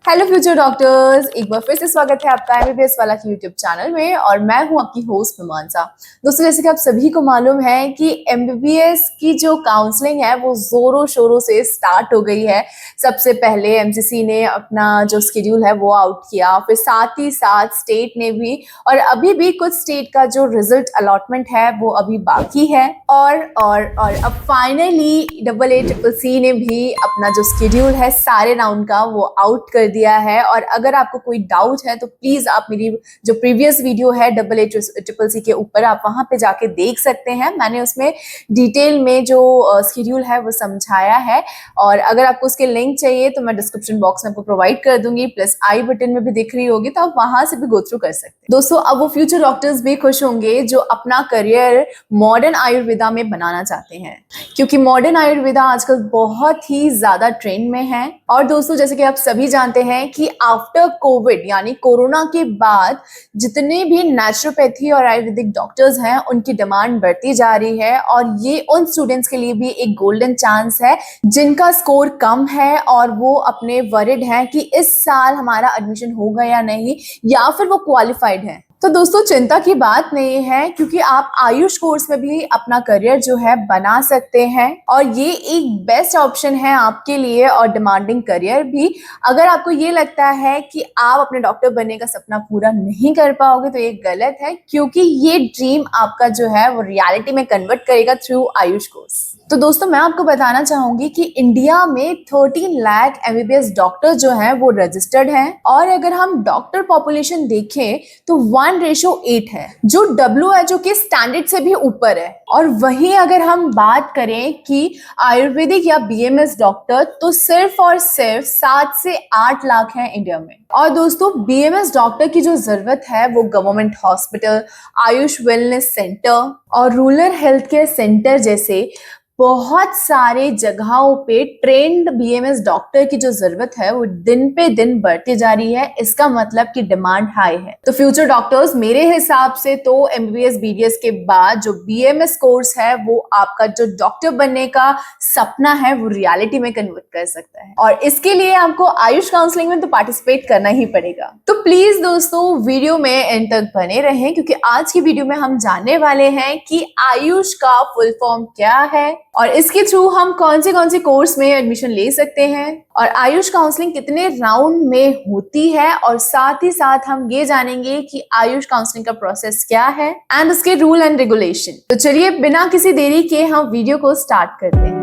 Hello future doctors, एक बार फिर से स्वागत है आपका एमबीबीएस वाला की यूट्यूब चैनल में। और मैं हूं आपकी होस्ट मीमांसा। दोस्तों, जैसे कि आप सभी को मालूम है कि एमबीबीएस की जो काउंसलिंग है वो जोरों शोरों से स्टार्ट हो गई है। सबसे पहले एमसीसी ने अपना जो शेड्यूल है वो आउट किया, फिर साथ ही साथ स्टेट ने भी, और अभी भी कुछ स्टेट का जो रिजल्ट अलॉटमेंट है वो अभी बाकी है। और अब फाइनली AACCC ने भी अपना जो शेड्यूल है सारे राउंड का वो आउट कर दिया है। और अगर आपको कोई डाउट है तो प्लीज आप मेरी जो प्रीवियस वीडियो है AACCC के ऊपर आप वहां पे जाके देख सकते हैं। मैंने उसमें डिटेल में जो शेड्यूल है वो समझाया है, और अगर आपको उसके लिंक चाहिए तो मैं डिस्क्रिप्शन बॉक्स में आपको प्रोवाइड कर दूंगी, प्लस आई बटन में भी दिख रही होगी तो आप वहां से भी गो थ्रू कर सकते हैं। दोस्तों, अब वो फ्यूचर डॉक्टर्स भी खुश होंगे जो अपना करियर मॉडर्न आयुर्वेदा में बनाना चाहते हैं, क्योंकि मॉडर्न आयुर्वेदा आजकल बहुत ही ज्यादा ट्रेंड में है। और दोस्तों, जैसे कि आप सभी जानते हैं कि आफ्टर कोविड यानी कोरोना के बाद जितने भी नेचुरोपैथी और आयुर्वेदिक डॉक्टर्स हैं उनकी डिमांड बढ़ती जा रही है। और ये उन स्टूडेंट्स के लिए भी एक गोल्डन चांस है जिनका स्कोर कम है और वो अपने वरिड हैं कि इस साल हमारा एडमिशन होगा या नहीं, या फिर वो क्वालिफाइड है। तो दोस्तों, चिंता की बात नहीं है, क्योंकि आप आयुष कोर्स में भी अपना करियर जो है बना सकते हैं, और ये एक बेस्ट ऑप्शन है आपके लिए और डिमांडिंग करियर भी। अगर आपको ये लगता है कि आप अपने डॉक्टर बनने का सपना पूरा नहीं कर पाओगे तो ये गलत है, क्योंकि ये ड्रीम आपका जो है वो रियलिटी में कन्वर्ट करेगा थ्रू आयुष कोर्स। तो दोस्तों, मैं आपको बताना चाहूंगी कि इंडिया में 13 लाख एमबीबीएस डॉक्टर जो हैं वो रजिस्टर्ड हैं, और अगर हम डॉक्टर पॉपुलेशन देखें तो 1:8 है, जो WHO के स्टैंडर्ड से भी ऊपर है। और वहीं अगर हम बात करें कि आयुर्वेदिक या बीएमएस डॉक्टर, तो सिर्फ और सिर्फ 7 से 8 लाख हैं इंडिया में। और दोस्तों, बीएमएस डॉक्टर की जो जरूरत है वो government hospital, Ayush wellness centre और रूरल हेल्थ केयर सेंटर जैसे बहुत सारे जगहों पे ट्रेंड बीएमएस डॉक्टर की जो जरूरत है वो दिन पे दिन बढ़ती जा रही है। इसका मतलब कि डिमांड हाई है। तो फ्यूचर डॉक्टर्स, मेरे हिसाब से तो एमबीबीएस बीडीएस के बाद जो बीएमएस कोर्स है वो आपका जो डॉक्टर बनने का सपना है वो रियलिटी में कन्वर्ट कर सकता है। और इसके लिए आपको आयुष काउंसलिंग में तो पार्टिसिपेट करना ही पड़ेगा। तो प्लीज दोस्तों, वीडियो में एंड तक बने रहें, क्योंकि आज की वीडियो में हम जानने वाले हैं कि आयुष का फुल फॉर्म क्या है, और इसके थ्रू हम कौन से कोर्स में एडमिशन ले सकते हैं, और आयुष काउंसलिंग कितने राउंड में होती है, और साथ ही साथ हम ये जानेंगे कि आयुष काउंसलिंग का प्रोसेस क्या है एंड उसके रूल एंड रेगुलेशन। तो चलिए बिना किसी देरी के हम वीडियो को स्टार्ट करते हैं।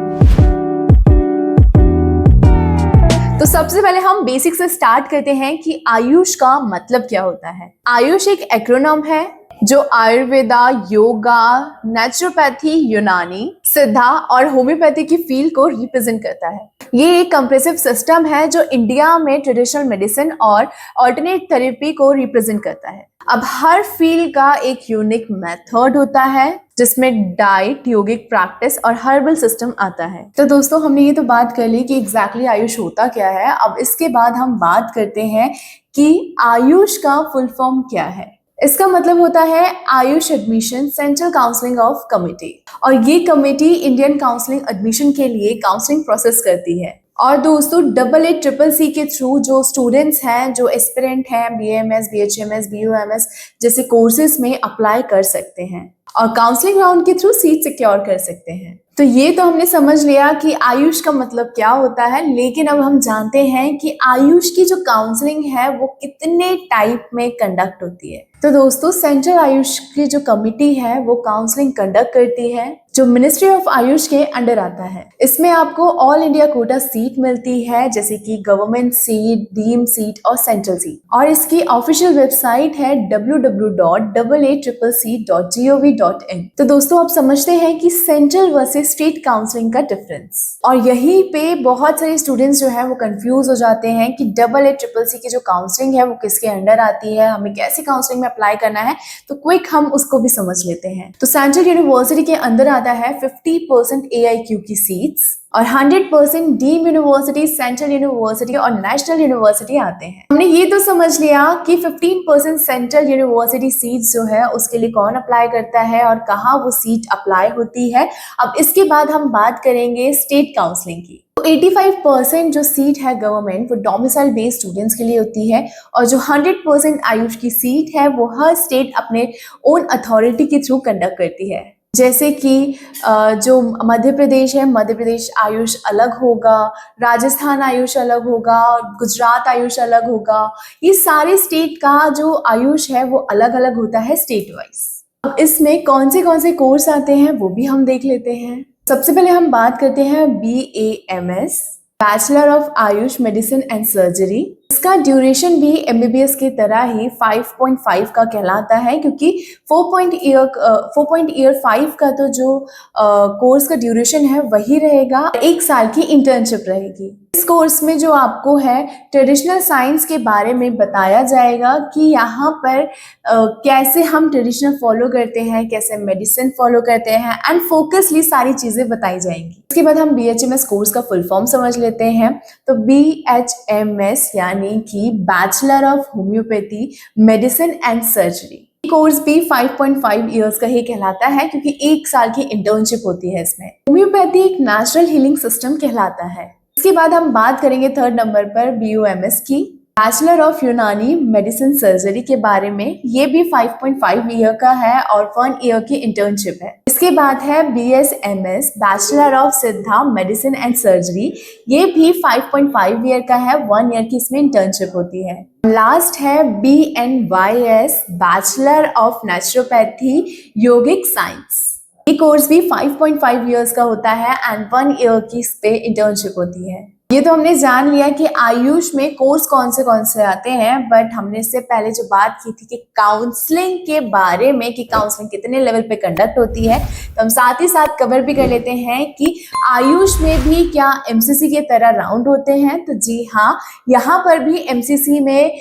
तो सबसे पहले हम बेसिक से स्टार्ट करते हैं कि आयुष का मतलब क्या होता है। आयुष एक एक्रोनिम है जो आयुर्वेदा, योगा, नेचुरोपैथी, यूनानी, सिद्धा और होम्योपैथी की फील्ड को रिप्रेजेंट करता है। ये एक कंप्रेसिव सिस्टम है जो इंडिया में ट्रेडिशनल मेडिसिन और ऑल्टरनेट थेरेपी को रिप्रेजेंट करता है। अब हर फील्ड का एक यूनिक मेथड होता है जिसमें डाइट, योगिक प्रैक्टिस और हर्बल सिस्टम आता है। तो दोस्तों, हमने ये तो बात कर ली कि एग्जैक्टली आयुष होता क्या है। अब इसके बाद हम बात करते हैं कि आयुष का फुल फॉर्म क्या है। इसका मतलब होता है Ayush admission central counselling of committee, और ये कमेटी इंडियन काउंसलिंग एडमिशन के लिए काउंसलिंग प्रोसेस करती है। और दोस्तों, AACCC के थ्रू जो स्टूडेंट्स हैं, जो एस्पिरेंट हैं, बीएमएस, बीएचएमएस, बीयूएमएस जैसे कोर्सेज में अप्लाई कर सकते हैं और काउंसलिंग राउंड के थ्रू सीट सिक्योर कर सकते हैं। तो ये तो हमने समझ लिया कि आयुष का मतलब क्या होता है, लेकिन अब हम जानते हैं कि आयुष की जो काउंसलिंग है वो कितने टाइप में कंडक्ट होती है। तो दोस्तों, सेंट्रल आयुष की जो कमिटी है वो काउंसलिंग कंडक्ट करती है, जो मिनिस्ट्री ऑफ आयुष के अंडर आता है। इसमें आपको ऑल इंडिया कोटा सीट मिलती है, जैसे कि गवर्नमेंट सीट, डीम सीट और सेंट्रल सीट। और इसकी ऑफिशियल वेबसाइट है www.AACCC.gov.in। तो दोस्तों, आप समझते हैं कि सेंट्रल वर्सेस स्टेट काउंसलिंग का डिफरेंस। और यहीं पे बहुत सारे स्टूडेंट्स जो है वो कंफ्यूज हो जाते हैं कि AACCC की जो काउंसलिंग है वो किसके अंडर आती है, हमें कैसी काउंसलिंग में अप्लाई करना है। तो क्विक हम उसको भी समझ लेते हैं। तो सेंट्रल यूनिवर्सिटी के अंदर आती ज़्यादा है 50% AIQ की सीट्स और 100% डीम्ड यूनिवर्सिटी, सेंट्रल यूनिवर्सिटी और नेशनल यूनिवर्सिटी आते हैं। हमने ये तो समझ लिया कि 15% सेंट्रल यूनिवर्सिटी सीट्स जो है उसके लिए कौन अप्लाई करता है और कहाँ वो सीट अप्लाई होती है। अब इसके बाद हम बात करेंगे स्टेट काउंसलिंग की। तो 85% जो सीट है गवर्नमेंट वो डोमिसाइल बेस्ड स्टूडेंट्स के लिए होती है और जो 100% आयुष की सीट है वो हर स्टेट अपने ओन अथॉरिटी के थ्रू कंडक्ट करती है। जैसे कि जो मध्य प्रदेश है, मध्य प्रदेश आयुष अलग होगा, राजस्थान आयुष अलग होगा, गुजरात आयुष अलग होगा। ये सारे स्टेट का जो आयुष है वो अलग अलग होता है स्टेट वाइज। अब इसमें कौन से कोर्स आते हैं वो भी हम देख लेते हैं। सबसे पहले हम बात करते हैं BAMS, bachelor of Ayush medicine and surgery. इसका ड्यूरेशन भी MBBS की तरह ही 5.5 का कहलाता है, क्योंकि 4.5 का तो जो कोर्स का ड्यूरेशन है वही रहेगा। 1 साल की इंटर्नशिप रहेगी। इस कोर्स में जो आपको है ट्रेडिशनल साइंस के बारे में बताया जाएगा कि यहाँ पर कैसे हम ट्रेडिशनल फॉलो करते हैं, कैसे मेडिसिन फॉलो करते हैं एंड फोकसली सारी चीज़ें बताई जाएंगी। उसके बाद हम BHMS कोर्स का फुल फॉर्म समझ लेते हैं। तो BHMS यानी कि bachelor of homeopathy medicine and surgery. Course भी 5.5 इयर्स का ही कहलाता है, क्योंकि 1 साल की इंटर्नशिप होती है इसमें। होम्योपैथी एक नेचुरल हीलिंग सिस्टम कहलाता है। इसके बाद हम बात करेंगे 3rd नंबर पर BOMS की, बैचलर ऑफ यूनानी मेडिसिन सर्जरी के बारे में। ये भी 5.5 ईयर का है और 1 ईयर की इंटर्नशिप है। इसके बाद है BSMS, बैचलर ऑफ सिद्धा मेडिसिन एंड सर्जरी। ये भी 5.5 ईयर का है, 1 ईयर की इसमें इंटर्नशिप होती है। लास्ट है BNYS, bachelor of naturopathy yogic science. ये कोर्स भी 5.5 इयर्स का होता है एंड 1 ईयर की इस पे इंटर्नशिप होती है। ये तो हमने जान लिया कि आयुष में कोर्स कौन से आते हैं, बट हमने इससे पहले जो बात की थी कि काउंसलिंग के बारे में, कि काउंसलिंग कितने लेवल पे कंडक्ट होती है, तो हम साथ ही साथ कवर भी कर लेते हैं कि आयुष में भी क्या MCC के तरह राउंड होते हैं। तो जी हाँ, यहाँ पर भी MCC में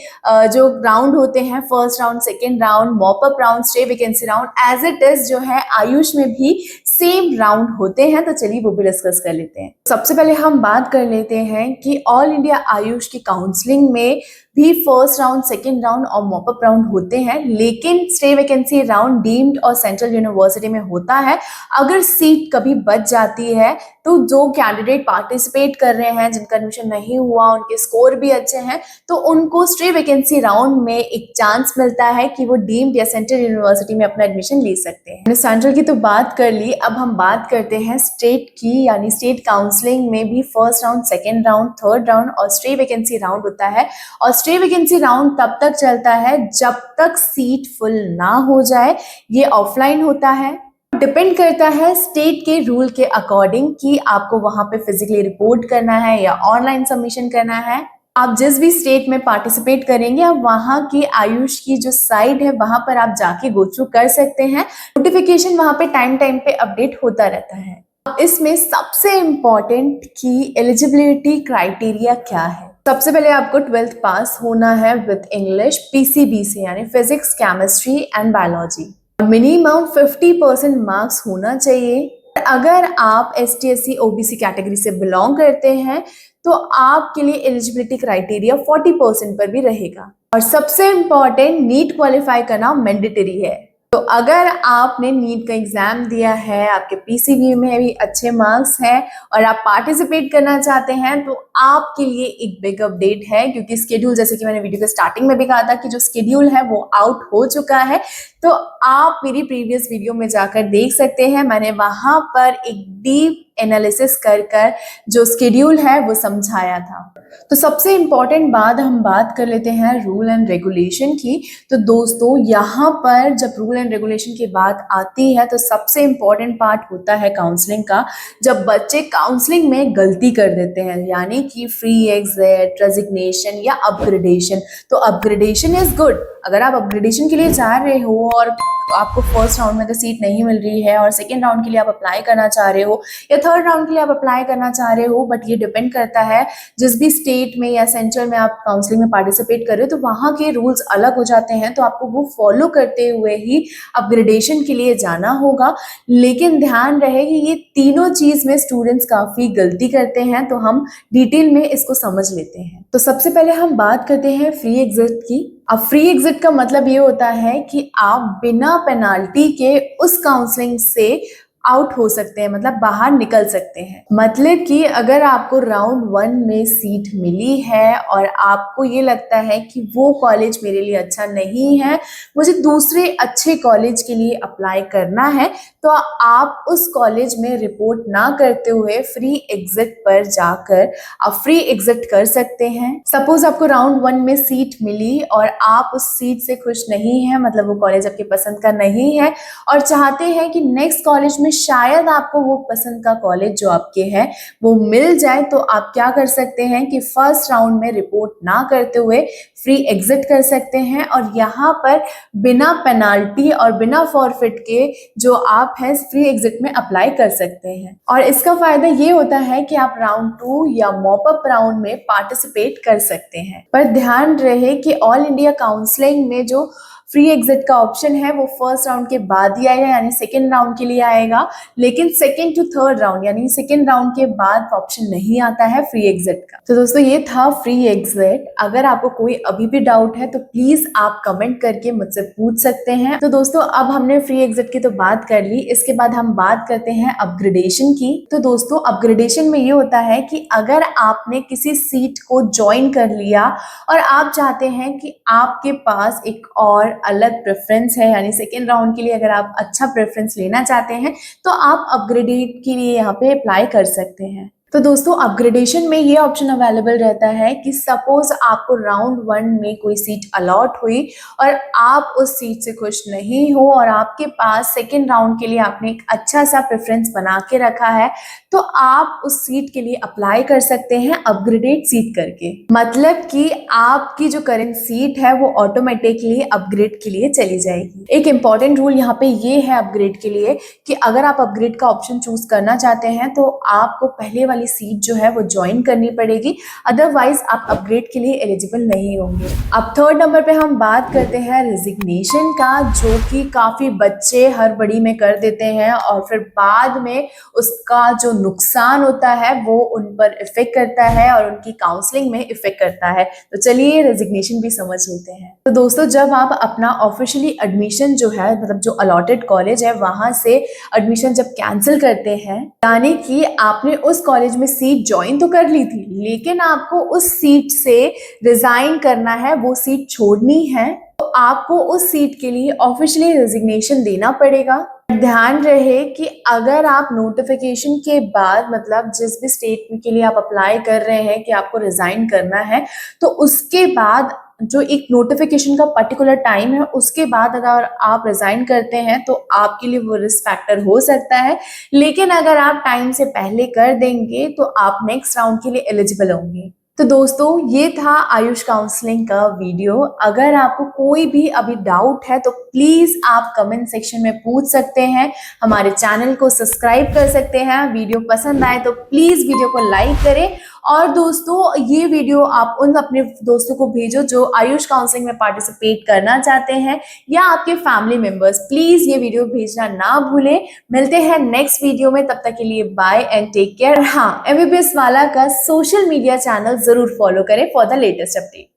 जो राउंड होते हैं, first round, second round, mop up round, stay vacancy round, as it is जो है आयुष में भी सेम राउंड होते हैं। तो चलिए वो भी डिस्कस कर लेते हैं। सबसे पहले हम बात कर लेते हैं कि ऑल इंडिया आयुष की काउंसलिंग में भी फर्स्ट राउंड, सेकेंड राउंड और मॉपअप राउंड होते हैं, लेकिन स्टे वैकेंसी राउंड डीम्ड और सेंट्रल यूनिवर्सिटी में होता है। अगर सीट कभी बच जाती है तो जो कैंडिडेट पार्टिसिपेट कर रहे हैं, जिनका एडमिशन नहीं हुआ, उनके स्कोर भी अच्छे हैं, तो उनको स्टे वैकेंसी राउंड में एक चांस मिलता है कि वो डीम्ड या सेंट्रल यूनिवर्सिटी में अपना एडमिशन ले सकते हैं। हमने सेंट्रल की तो बात कर ली, अब हम बात करते हैं स्टेट की, यानी स्टेट काउंसलिंग में भी first round, second round, third round और स्टे वैकेंसी राउंड होता है। और स्टे वैकेंसी राउंड तब तक चलता है जब तक सीट फुल ना हो जाए। ये ऑफलाइन होता है, डिपेंड करता है स्टेट के रूल के अकॉर्डिंग कि आपको वहां पे फिजिकली रिपोर्ट करना है या ऑनलाइन सबमिशन करना है। आप जिस भी स्टेट में पार्टिसिपेट करेंगे, आप वहां की आयुष की जो साइट है वहां पर आप जाके गो थ्रू कर सकते हैं। नोटिफिकेशन वहां पे टाइम पे अपडेट होता रहता है। अब इसमें सबसे इम्पोर्टेंट की एलिजिबिलिटी क्राइटेरिया क्या है। सबसे पहले आपको 12th पास होना है विद इंग्लिश PCB से, यानी physics, chemistry and biology. Minimum 50% marks होना चाहिए। अगर आप ST SC OBC कैटेगरी से बिलोंग करते हैं तो आपके लिए एलिजिबिलिटी क्राइटेरिया 40% पर भी रहेगा। और सबसे इम्पॉर्टेंट, नीट क्वालिफाई करना मैंडेटरी है। तो अगर आपने नीट का एग्जाम दिया है, आपके PCB में भी अच्छे मार्क्स हैं और आप पार्टिसिपेट करना चाहते हैं, तो आपके लिए एक बिग अपडेट है, क्योंकि स्केड्यूल, जैसे कि मैंने वीडियो के स्टार्टिंग में भी कहा था कि जो स्केड्यूल है वो आउट हो चुका है। तो आप मेरी प्रीवियस वीडियो में जाकर देख सकते हैं, मैंने वहां पर एक डीप एनालिसिस कर जो स्केड्यूल है वो समझाया था। तो सबसे इम्पॉर्टेंट बात हम बात कर लेते हैं रूल एंड रेगुलेशन की। तो दोस्तों, यहाँ पर जब रूल एंड रेगुलेशन की बात आती है तो सबसे इम्पॉर्टेंट पार्ट होता है काउंसलिंग का। जब बच्चे काउंसलिंग में गलती कर देते हैं, यानी कि फ्री एग्जिट, रेजिग्नेशन या अपग्रेडेशन। तो अपग्रेडेशन इज गुड। अगर आप अपग्रेडेशन के लिए जा रहे हो और आपको फर्स्ट राउंड में अगर सीट नहीं मिल रही है और सेकेंड राउंड के लिए आप अप्लाई करना चाह रहे हो या थर्ड राउंड के लिए आप अप्लाई करना चाह रहे हो, बट ये डिपेंड करता है जिस भी स्टेट में या सेंटर में आप काउंसलिंग में पार्टिसिपेट कर रहे हो तो वहाँ के रूल्स अलग हो जाते हैं, तो आपको वो फॉलो करते हुए ही अपग्रेडेशन के लिए जाना होगा। लेकिन ध्यान रहे कि ये तीनों चीज में स्टूडेंट्स काफी गलती करते हैं, तो हम डिटेल में इसको समझ लेते हैं। तो सबसे पहले हम बात करते हैं फ्री एग्जिट की। अब फ्री एग्जिट का मतलब ये होता है कि आप बिना पेनाल्टी के उस काउंसलिंग से आउट हो सकते हैं, मतलब बाहर निकल सकते हैं। मतलब कि अगर आपको राउंड 1 में सीट मिली है और आपको ये लगता है कि वो कॉलेज मेरे लिए अच्छा नहीं है, मुझे दूसरे अच्छे कॉलेज के लिए अप्लाई करना है, तो आप उस कॉलेज में रिपोर्ट ना करते हुए फ्री एग्जिट पर जाकर आप फ्री एग्जिट कर सकते हैं। सपोज आपको राउंड 1 में सीट मिली और आप उस सीट से खुश नहीं है, मतलब वो कॉलेज आपके पसंद का नहीं है और चाहते हैं कि नेक्स्ट कॉलेज में शायद आपको वो पसंद का कॉलेज जो आपके है वो मिल जाए, तो आप क्या कर सकते हैं कि फर्स्ट राउंड में रिपोर्ट ना करते हुए फ्री एग्जिट कर सकते हैं और यहाँ पर बिना पेनाल्टी और बिना फॉरफिट के जो आप हैं फ्री एग्जिट में अप्लाई कर सकते हैं। और इसका फायदा ये होता है कि आप राउंड 2 या मॉप अप राउंड में पार्टिसिपेट कर सकते हैं। पर ध्यान रहे कि ऑल इंडिया काउंसलिंग में जो फ्री एग्जिट का ऑप्शन है वो फर्स्ट राउंड के बाद ही आएगा, यानी सेकेंड राउंड के लिए आएगा, लेकिन सेकेंड टू थर्ड राउंड यानी सेकेंड राउंड के बाद ऑप्शन नहीं आता है फ्री एग्जिट का। तो दोस्तों ये था फ्री एग्जिट। अगर आपको कोई अभी भी डाउट है तो प्लीज आप कमेंट करके मुझसे पूछ सकते हैं। तो दोस्तों अब हमने फ्री एग्जिट की तो बात कर ली, इसके बाद हम बात करते हैं अपग्रेडेशन की। तो दोस्तों अपग्रेडेशन में ये होता है कि अगर आपने किसी सीट को ज्वाइन कर लिया और आप चाहते हैं कि आपके पास एक और अलग प्रेफरेंस है, यानी सेकेंड राउंड के लिए अगर आप अच्छा प्रेफरेंस लेना चाहते हैं तो आप अपग्रेडेट के लिए यहाँ पे अप्लाई कर सकते हैं। तो दोस्तों अपग्रेडेशन में ये ऑप्शन अवेलेबल रहता है कि सपोज आपको राउंड 1 में कोई सीट अलॉट हुई और आप उस सीट से खुश नहीं हो और आपके पास सेकेंड राउंड के लिए आपने एक अच्छा सा प्रेफरेंस बना के रखा है, तो आप उस सीट के लिए अप्लाई कर सकते हैं अपग्रेडेट सीट करके। मतलब कि आपकी जो करंट सीट है वो ऑटोमेटिकली अपग्रेड के लिए चली जाएगी। एक इंपॉर्टेंट रूल यहाँ पे ये है अपग्रेड के लिए कि अगर आप अपग्रेड का ऑप्शन चूज करना चाहते हैं तो आपको पहले वाली सीट जो है वो ज्वाइन करनी पड़ेगी, अदरवाइज आप अपग्रेड के लिए एलिजिबल नहीं होंगे। अब थर्ड नंबर पे हम बात करते हैं रेजिग्नेशन का, जो कि काफी बच्चे हड़बड़ी में कर देते हैं और फिर बाद में उसका जो नुकसान होता है वो उन पर इफेक्ट करता है और उनकी काउंसलिंग में इफेक्ट करता है। तो चलिए रेजिग्नेशन भी समझ लेते हैं। तो दोस्तों जब आप अपना ऑफिशियली एडमिशन जो है, मतलब जो अलॉटेड कॉलेज है वहां से एडमिशन जब कैंसिल करते हैं, यानी कि आपने उस कॉलेज में सीट ज्वाइन तो कर ली थी लेकिन आपको उस सीट से रिजाइन करना है, वो सीट छोड़नी है, तो आपको उस सीट के लिए ऑफिशियली रेजिग्नेशन देना पड़ेगा। ध्यान रहे कि अगर आप नोटिफिकेशन के बाद, मतलब जिस भी स्टेट के लिए आप अप्लाई कर रहे हैं कि आपको रिजाइन करना है, तो उसके बाद जो एक नोटिफिकेशन का पर्टिकुलर टाइम है उसके बाद अगर आप रिजाइन करते हैं तो आपके लिए वो रिस्क फैक्टर हो सकता है, लेकिन अगर आप टाइम से पहले कर देंगे तो आप नेक्स्ट राउंड के लिए एलिजिबल होंगे। तो दोस्तों ये था आयुष काउंसलिंग का वीडियो। अगर आपको कोई भी अभी डाउट है तो प्लीज आप कमेंट सेक्शन में पूछ सकते हैं, हमारे चैनल को सब्सक्राइब कर सकते हैं। वीडियो पसंद आए तो प्लीज वीडियो को लाइक करें और दोस्तों ये वीडियो आप उन अपने दोस्तों को भेजो जो आयुष काउंसलिंग में पार्टिसिपेट करना चाहते हैं या आपके फैमिली मेंबर्स। प्लीज ये वीडियो भेजना ना भूलें। मिलते हैं नेक्स्ट वीडियो में, तब तक के लिए बाय एंड टेक केयर। हाँ, एमबीबीएस वाला का सोशल मीडिया चैनल जरूर फॉलो करें फॉर द लेटेस्ट अपडेट।